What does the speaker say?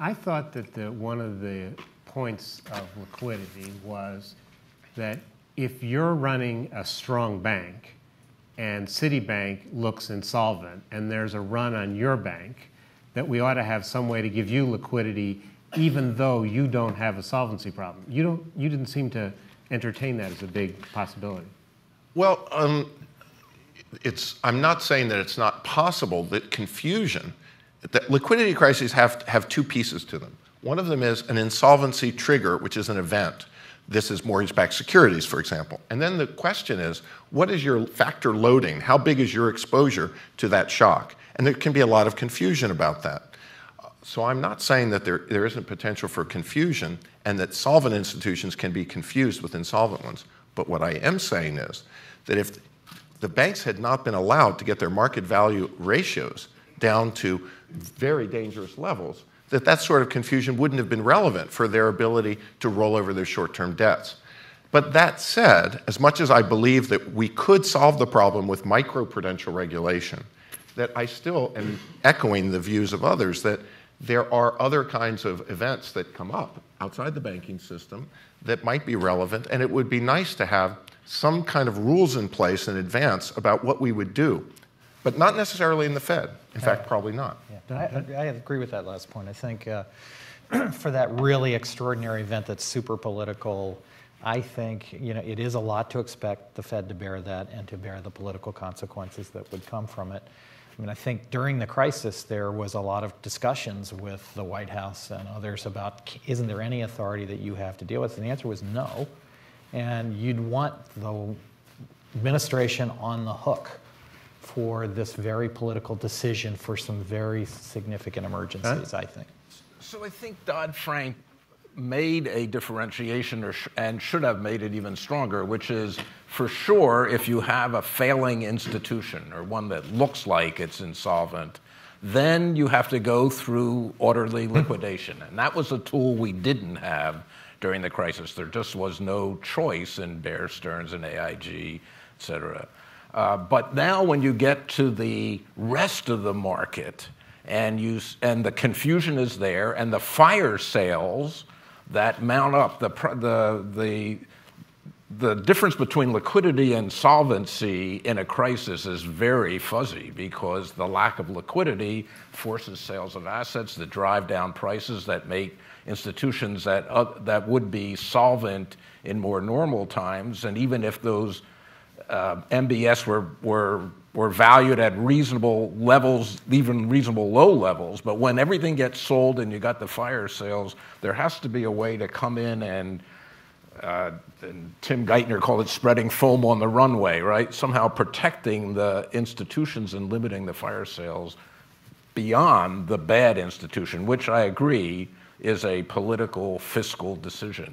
I thought that one of the points of liquidity was that if you're running a strong bank and Citibank looks insolvent and there's a run on your bank, that we ought to have some way to give you liquidity even though you don't have a solvency problem. You didn't seem to entertain that as a big possibility. Well, I'm not saying that it's not possible that confusion, that liquidity crises have two pieces to them. One of them is an insolvency trigger, which is an event. This is mortgage-backed securities, for example. And then the question is, what is your factor loading? How big is your exposure to that shock? And there can be a lot of confusion about that. So I'm not saying that there isn't potential for confusion and that solvent institutions can be confused with insolvent ones. But what I am saying is that if the banks had not been allowed to get their market value ratios down to very dangerous levels, that sort of confusion wouldn't have been relevant for their ability to roll over their short-term debts. But that said, as much as I believe that we could solve the problem with microprudential regulation, that I still am echoing the views of others that there are other kinds of events that come up outside the banking system that might be relevant, and it would be nice to have some kind of rules in place in advance about what we would do, but not necessarily in the Fed. In fact, probably not. Yeah. I agree with that last point. I think for that really extraordinary event that's super political, I think it is a lot to expect the Fed to bear that and to bear the political consequences that would come from it. I mean, I think during the crisis there was a lot of discussions with the White House and others about, isn't there any authority that you have to deal with? And the answer was no. And you'd want the administration on the hook for this very political decision for some very significant emergencies, I think. So I think Dodd-Frank made a differentiation and should have made it even stronger, which is, for sure, if you have a failing institution or one that looks like it's insolvent, then you have to go through orderly liquidation. And that was a tool we didn't have during the crisis. There just was no choice in Bear Stearns and AIG, et cetera. But now when you get to the rest of the market and the confusion is there and the fire sales that mount up, the difference between liquidity and solvency in a crisis is very fuzzy because the lack of liquidity forces sales of assets that drive down prices that make institutions that would be solvent in more normal times, and even if those MBS were valued at reasonable levels, even reasonable low levels, but when everything gets sold and you got the fire sales, there has to be a way to come in and Tim Geithner called it spreading foam on the runway, right? Somehow protecting the institutions and limiting the fire sales beyond the bad institution, which I agree is a political fiscal decision.